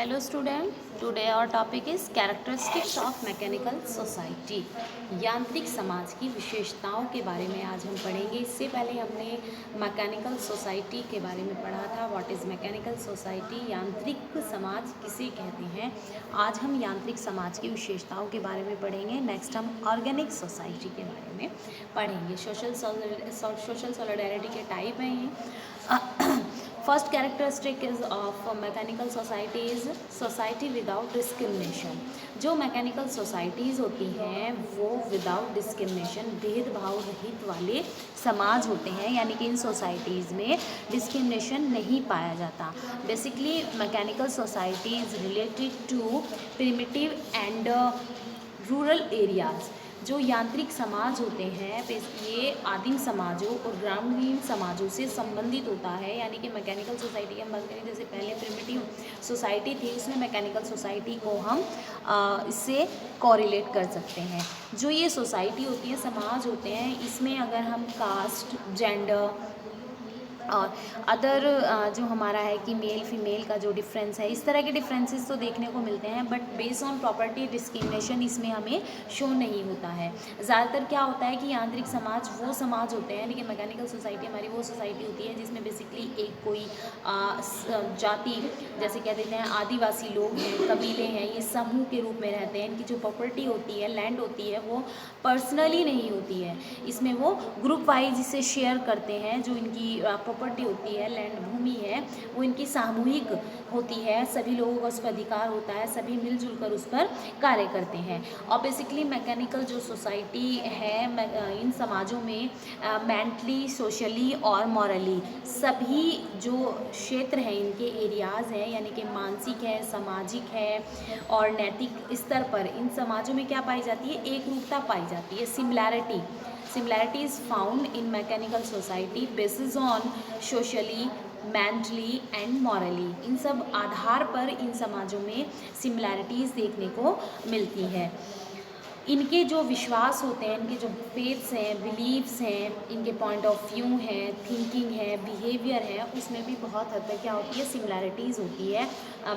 Hello student, today our topic is characteristics of mechanical society। यांत्रिक समाज की विशेषताओं के बारे में आज हम पढ़ेंगे। इससे पहले हमने मैकेनिकल सोसाइटी के बारे में पढ़ा था। व्हाट इज़ मैकेनिकल सोसाइटी, यांत्रिक समाज किसे कहते हैं। आज हम यांत्रिक समाज की विशेषताओं के बारे में पढ़ेंगे। नेक्स्ट हम ऑर्गेनिक सोसाइटी के बारे में पढ़ेंगे। सोशल सॉलिडारिटी के टाइप हैं ये। First characteristic is of mechanical society is society without discrimination. जो मैकेनिकल सोसाइटीज़ होती हैं वो विदाउट डिस्क्रिमिनेशन, भेदभाव रहित वाले समाज होते हैं, यानी कि इन सोसाइटीज़ में डिस्क्रिमिनेशन नहीं पाया जाता। Basically mechanical society is related to primitive and rural areas. जो यांत्रिक समाज होते हैं ये आदिम समाजों और ग्रामीण समाजों से संबंधित होता है। यानी कि मैकेनिकल सोसाइटी की हम बात करें, जैसे पहले प्रिमिटिव सोसाइटी थी, उसमें मैकेनिकल सोसाइटी को हम इससे कोरिलेट कर सकते हैं। जो ये सोसाइटी होती है, समाज होते हैं, इसमें अगर हम कास्ट, जेंडर और अदर जो हमारा है कि मेल फीमेल का जो डिफरेंस है, इस तरह के डिफरेंसेस तो देखने को मिलते हैं, but based on property discrimination इसमें हमें शो नहीं होता है। ज़्यादातर क्या होता है कि यांत्रिक समाज वो समाज होते हैं, यानी कि मैकेनिकल सोसाइटी हमारी वो सोसाइटी होती है जिसमें बेसिकली एक कोई जाति, जैसे कह देते हैं आदिवासी लोग हैं, कबीले हैं, ये समूह के रूप में रहते हैं। इनकी जो प्रॉपर्टी होती है, लैंड होती है, वो पर्सनली नहीं होती है, इसमें वो ग्रुप वाइज इसे शेयर करते हैं। जो इनकी प्रॉपर्टी होती है, लैंड भूमि है, वो इनकी सामूहिक होती है, सभी लोगों का उस पर अधिकार होता है, सभी मिलजुल कर उस पर कार्य करते हैं। और बेसिकली मैकेनिकल जो सोसाइटी है, इन समाजों में मेंटली, सोशली और मॉरली सभी जो क्षेत्र हैं, इनके एरियाज़ हैं, यानी कि मानसिक है, सामाजिक है और नैतिक स्तर पर इन समाजों में क्या पाई जाती है, एक रूपता पाई जाती है, Similarity is found in mechanical society basis on socially, mentally and morally। इन सब आधार पर इन समाजों में सिमिलैरिटीज़ देखने को मिलती है। इनके जो विश्वास होते हैं, इनके जो फेथ्स हैं, बिलीव्स हैं, इनके पॉइंट ऑफ व्यू हैं, थिंकिंग है, बिहेवियर है, उसमें भी बहुत हद तक क्या होती है, सिमिलैरिटीज़ होती है।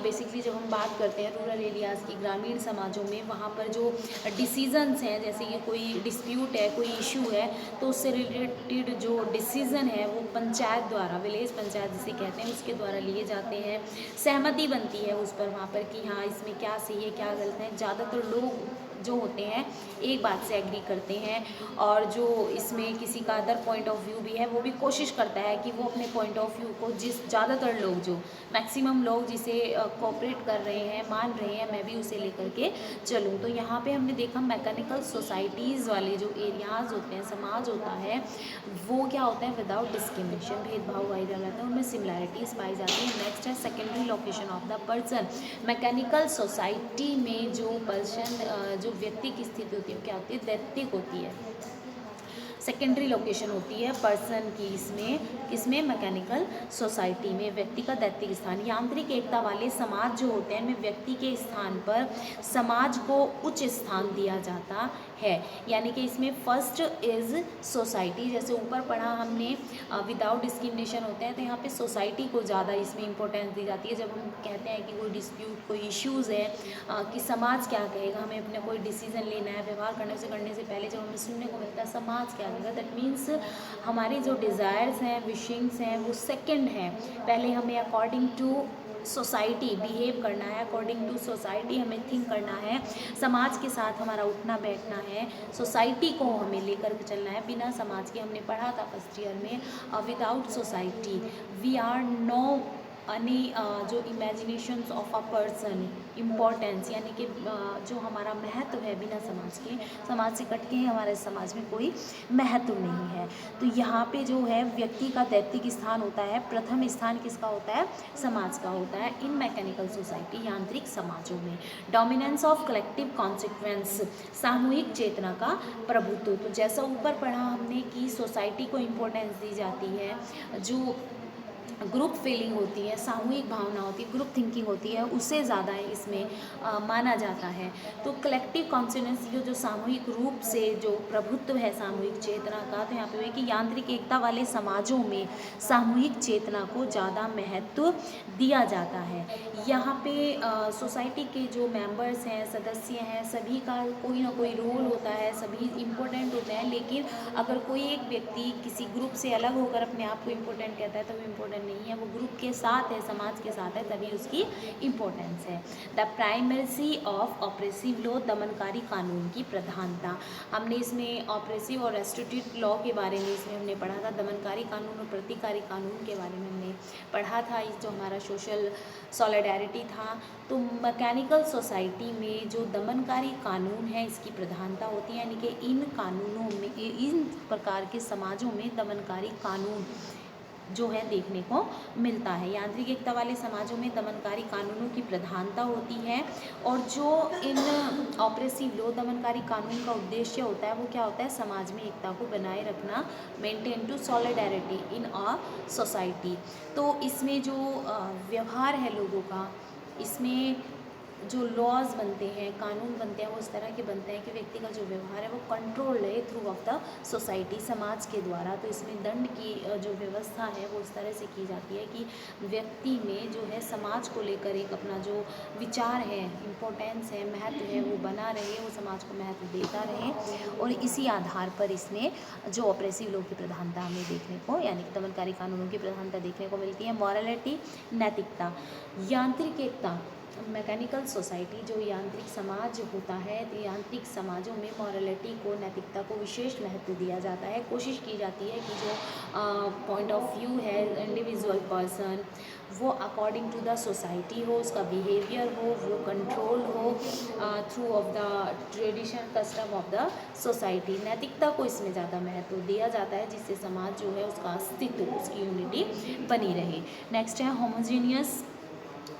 बेसिकली जब हम बात करते हैं रूरल एरियाज़ की, ग्रामीण समाजों में, वहाँ पर जो डिसीजंस हैं, जैसे कि कोई डिस्प्यूट है, कोई इशू है, तो उससे रिलेटेड जो डिसीज़न है वो पंचायत द्वारा, विलेज पंचायत जिसे कहते हैं, उसके द्वारा लिए जाते हैं। सहमति बनती है उस पर वहाँ पर कि हाँ इसमें क्या सही है, क्या गलत है। ज़्यादातर लोग जो होते हैं एक बात से एग्री करते हैं, और जो इसमें किसी का अदर पॉइंट ऑफ व्यू भी है, वो भी कोशिश करता है कि वो अपने पॉइंट ऑफ व्यू को, ज़्यादातर लोग, जो मैक्सिमम लोग जिसे कोऑपरेट कर रहे हैं, मान रहे हैं, मैं भी उसे लेकर के चलूँ। तो यहाँ पे हमने देखा मैकेनिकल सोसाइटीज़ वाले जो एरियाज़ होते हैं, समाज होता है, वो क्या होता है, विदाउट डिस्क्रिमिनेशन, भेदभाव वाइज रहता है, उनमें सिमिलैरिटीज़ पाई जाती है। नेक्स्ट है secondary location of the person. Mechanical society में जो पर्सन, जो व्यक्ति की स्थिति होती है, क्या होती है, दैत्तिक होती है। सेकेंडरी लोकेशन होती है पर्सन की, इसमें मैकेनिकल सोसाइटी में व्यक्ति का दैत्तिक स्थान। यांत्रिक एकता वाले समाज जो होते हैं, इनमें व्यक्ति के स्थान पर समाज को उच्च स्थान दिया जाता है। यानी कि इसमें फर्स्ट इज़ सोसाइटी, जैसे ऊपर पढ़ा हमने विदाउट डिस्क्रिमिनेशन होते हैं, तो यहाँ पे सोसाइटी को ज़्यादा इसमें इंपॉर्टेंस दी जाती है। जब हम कहते हैं कि कोई डिस्प्यूट, कोई इश्यूज़ है, कि समाज क्या कहेगा, हमें अपने कोई डिसीज़न लेना है, व्यवहार करने से पहले जब हमें सुनने को मिलता है समाज क्या कहेगा, दैट मीन्स हमारे जो डिज़ायर्स हैं, विशिंग्स हैं, वो सेकंड हैं। पहले हमें अकॉर्डिंग टू सोसाइटी बिहेव करना है, अकॉर्डिंग टू सोसाइटी हमें थिंक करना है, समाज के साथ हमारा उठना बैठना है, सोसाइटी को हमें लेकर के चलना है। बिना समाज के, हमने पढ़ा था फर्स्ट ईयर में, without society we are no any जो imaginations of a person, importance, यानी कि जो हमारा महत्व है, बिना समाज से कट के हमारे समाज में कोई महत्व नहीं है। तो यहाँ पे जो है व्यक्ति का दैत्तिक स्थान होता है, प्रथम स्थान किसका होता है, समाज का होता है इन मैकेनिकल सोसाइटी, यांत्रिक समाजों में। डोमिनेंस ऑफ कलेक्टिव कॉन्सिक्वेंस, सामूहिक चेतना का प्रभुत्व। तो जैसा ऊपर पढ़ा हमने कि सोसाइटी को इम्पोर्टेंस दी जाती है, जो ग्रुप फीलिंग होती है, सामूहिक भावना होती है, ग्रुप थिंकिंग होती है, उससे ज़्यादा इसमें माना जाता है। तो कलेक्टिव कॉन्शियसनेस, ये जो सामूहिक रूप से जो प्रभुत्व है सामूहिक चेतना का, तो यहाँ पे है कि यांत्रिक एकता वाले समाजों में सामूहिक चेतना को ज़्यादा महत्व दिया जाता है। यहाँ पे सोसाइटी के जो मेंबर्स हैं, सदस्य हैं, सभी का कोई ना कोई रोल होता है, सभी इम्पोर्टेंट होते हैं, लेकिन अगर कोई एक व्यक्ति किसी ग्रुप से अलग होकर अपने आप को इम्पोर्टेंट कहता है तो वो इम्पोर्टेंट नहीं है, वो ग्रुप के साथ है, समाज के साथ है, तभी उसकी इम्पोर्टेंस है। The primacy of oppressive law, दमनकारी कानून की प्रधानता। हमने इसमें ऑपरेसिव और रेस्ट्रिक्टिव लॉ के बारे में इसमें हमने पढ़ा था, दमनकारी कानून और प्रतिकारी कानून के बारे में हमने पढ़ा था, इस जो हमारा सोशल सॉलिडारिटी था। तो मैकेनिकल सोसाइटी में जो दमनकारी कानून है इसकी प्रधानता होती है, यानी कि इन कानूनों में, इन प्रकार के समाजों में दमनकारी कानून जो है देखने को मिलता है। यांत्रिक एकता वाले समाजों में दमनकारी कानूनों की प्रधानता होती है, और जो इन ऑपरेसिव लॉ, दमनकारी कानून का उद्देश्य होता है वो क्या होता है, समाज में एकता को बनाए रखना, maintain to solidarity in a society. तो इसमें जो व्यवहार है लोगों का, इसमें जो लॉज बनते हैं, कानून बनते हैं, वो इस तरह के बनते हैं कि व्यक्ति का जो व्यवहार है वो कंट्रोल है थ्रू ऑफ द सोसाइटी, समाज के द्वारा। तो इसमें दंड की जो व्यवस्था है वो इस तरह से की जाती है कि व्यक्ति में जो है समाज को लेकर एक अपना जो विचार है, इम्पोर्टेंस है, महत्व है, वो बना रहे, वो समाज को महत्व देता रहे, और इसी आधार पर इसमें जो ऑपरेसिव लॉ की प्रधानता हमें देखने को, यानी दमनकारी कानूनों की प्रधानता देखने को मिलती है। मॉरलिटी, नैतिकता। यांत्रिक एकता, मैकेनिकल सोसाइटी, जो यांत्रिक समाज होता है, तो यांत्रिक समाजों में मॉरलिटी को, नैतिकता को विशेष महत्व दिया जाता है। कोशिश की जाती है कि जो पॉइंट ऑफ व्यू है इंडिविजुअल पर्सन, वो अकॉर्डिंग टू द सोसाइटी हो, उसका बिहेवियर हो, वो कंट्रोल हो through of the tradition, custom of the society. नैतिकता को इसमें ज़्यादा महत्व दिया जाता है, जिससे समाज जो है उसका अस्तित्व, उसकी यूनिटी बनी रहे। नेक्स्ट है होमोजीनियस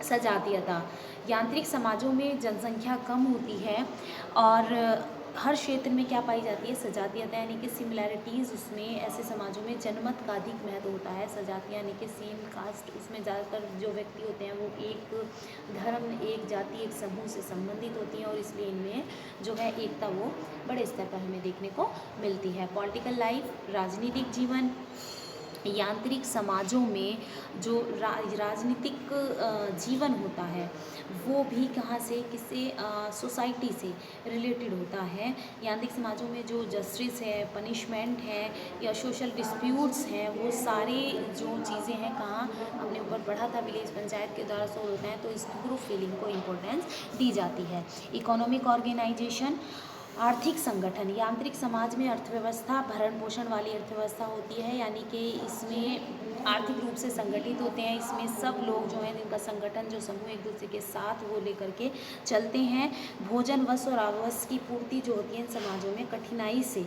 सजातीयता। यांत्रिक समाजों में जनसंख्या कम होती है और हर क्षेत्र में क्या पाई जाती है, सजातीयता, यानी कि सिमिलैरिटीज़। उसमें ऐसे समाजों में जनमत का अधिक महत्व होता है। सजाती यानी कि सेम कास्ट, उसमें ज़्यादातर जो व्यक्ति होते हैं वो एक धर्म, एक जाति, एक समूह से संबंधित होती हैं, और इसलिए इनमें जो है एकता वो बड़े स्तर पर हमें देखने को मिलती है। पॉलिटिकल लाइफ, राजनीतिक जीवन। यांत्रिक समाजों में जो राजनीतिक जीवन होता है वो भी कहाँ से, किससे, सोसाइटी से रिलेटेड होता है। यांत्रिक समाजों में जो जस्टिस है, पनिशमेंट है, या सोशल डिस्प्यूट्स हैं, वो सारे जो चीज़ें हैं कहाँ, हमने ऊपर पढ़ा था, विलेज पंचायत के द्वारा सोल्व होते हैं। तो इस ग्रुप फीलिंग को इम्पोर्टेंस दी जाती है। इकोनॉमिक ऑर्गेनाइजेशन, आर्थिक संगठन। यांत्रिक समाज में अर्थव्यवस्था भरण पोषण वाली अर्थव्यवस्था होती है, यानी कि इसमें आर्थिक रूप से संगठित होते हैं। इसमें सब लोग जो हैं जिनका संगठन, जो समूह एक दूसरे के साथ वो लेकर के चलते हैं। भोजन, वस्त्र और आवास की पूर्ति जो होती है इन समाजों में कठिनाई से,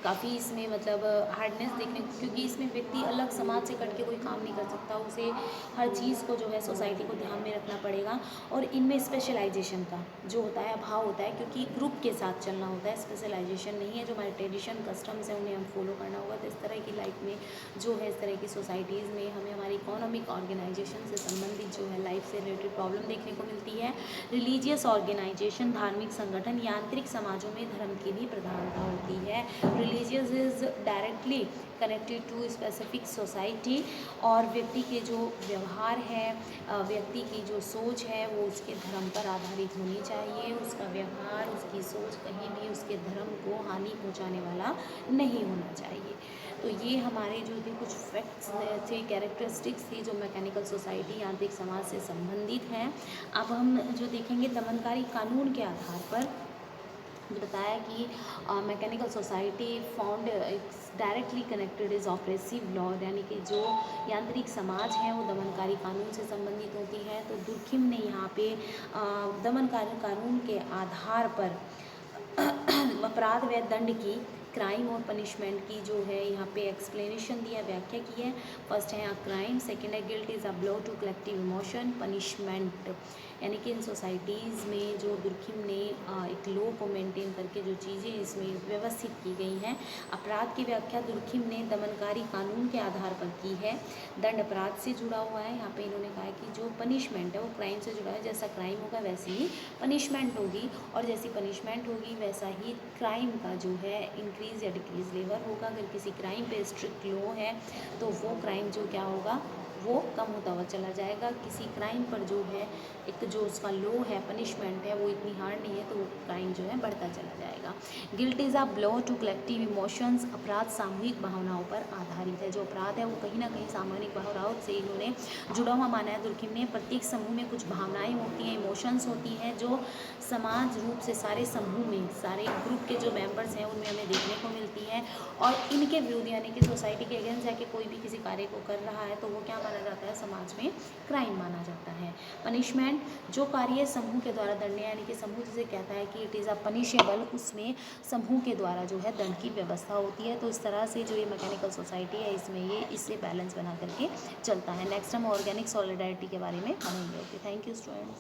काफ़ी इसमें मतलब हार्डनेस देखने को, क्योंकि इसमें व्यक्ति अलग समाज से कट के कोई काम नहीं कर सकता, उसे हर चीज़ को जो है सोसाइटी को ध्यान में रखना पड़ेगा। और इनमें स्पेशलाइजेशन का जो होता है अभाव होता है, क्योंकि ग्रुप के साथ चलना होता है, स्पेशलाइजेशन नहीं है। जो हमारे ट्रेडिशन, कस्टम्स हैं उन्हें हम फॉलो करना होगा। तो इस तरह की लाइफ में जो है, इस तरह की सोसाइटीज़ में हमें हमारी इकोनॉमिक ऑर्गेनाइजेशन से संबंधित जो है लाइफ से रिलेटेड प्रॉब्लम देखने को मिलती है। रिलीजियस ऑर्गेनाइजेशन, धार्मिक संगठन। यांत्रिक समाजों में धर्म की भी प्रधानता होती है। Religious is directly connected to specific society, और व्यक्ति के जो व्यवहार है, व्यक्ति की जो सोच है वो उसके धर्म पर आधारित होनी चाहिए। उसका व्यवहार, उसकी सोच कहीं भी उसके धर्म को हानि पहुंचाने वाला नहीं होना चाहिए। तो ये हमारे जो थे कुछ फैक्ट्स थे, कैरेक्टरिस्टिक्स थी जो मैकेनिकल सोसाइटी, यांत्रिक समाज से संबंधित हैं। अब हम जो देखेंगे दमनकारी कानून के आधार पर, बताया कि mechanical society found directly connected is oppressive law, यानी कि जो यांत्रिक समाज है वो दमनकारी कानून से संबंधित होती है। तो दुर्खिम ने यहाँ पे दमनकारी कानून के आधार पर अपराध व दंड की क्राइम और पनिशमेंट की जो है यहाँ पे एक्सप्लेनेशन दिया, व्याख्या की है। फर्स्ट है क्राइम, सेकंड है guilt is a blow to collective emotion. Punishment यानी कि इन सोसाइटीज़ में जो दुर्खिम ने एक लॉ को मेंटेन करके जो चीज़ें इसमें व्यवस्थित की गई हैं। अपराध की व्याख्या दुर्खिम ने दमनकारी कानून के आधार पर की है। दंड अपराध से जुड़ा हुआ है। यहाँ पे इन्होंने कहा है कि जो पनिशमेंट है वो क्राइम से जुड़ा है। जैसा क्राइम होगा वैसी ही पनिशमेंट होगी, और जैसी पनिशमेंट होगी वैसा ही क्राइम का जो है इंक्रीज़ या डिक्रीज़ लेवल होगा। अगर किसी क्राइम पे स्ट्रिक्ट लॉ है तो वो क्राइम जो क्या होगा वो कम होता हुआ चला जाएगा। किसी क्राइम पर जो है एक जो उसका लॉ है, पनिशमेंट है, वो इतनी हार्ड नहीं है तो वो क्राइम जो है बढ़ता चला जाएगा। Guilt is a blow to collective emotions. अपराध सामूहिक भावनाओं पर आधारित है। जो अपराध है वो कहीं ना कहीं सामूहिक भावनाओं से इन्होंने जुड़ा हुआ माना है दुर्खिम ने। प्रत्येक समूह में कुछ भावनाएं होती हैं, इमोशंस होती हैं, जो समाज रूप से सारे समूह में, सारे ग्रुप के जो मेंबर्स हैं उनमें हमें देखने को मिलती हैं। और इनके विरुद्ध यानी कि सोसाइटी के अगेंस्ट जाके कोई भी किसी कार्य को कर रहा है तो वो क्या माना जाता है, समाज में क्राइम माना जाता है। पनिशमेंट, जो कार्य समूह के द्वारा दंडनीय यानी कि समूह जिसे कहता है कि इट इज़ अ पनिशेबल, उसमें समूह के द्वारा जो है दंड की व्यवस्था होती है। तो इस तरह से जो ये मैकेनिकल सोसाइटी है इसमें ये इससे बैलेंस बना करके चलता है। नेक्स्ट हम ऑर्गेनिक सॉलिडारिटी के बारे में पढ़ेंगे। Okay, thank you students.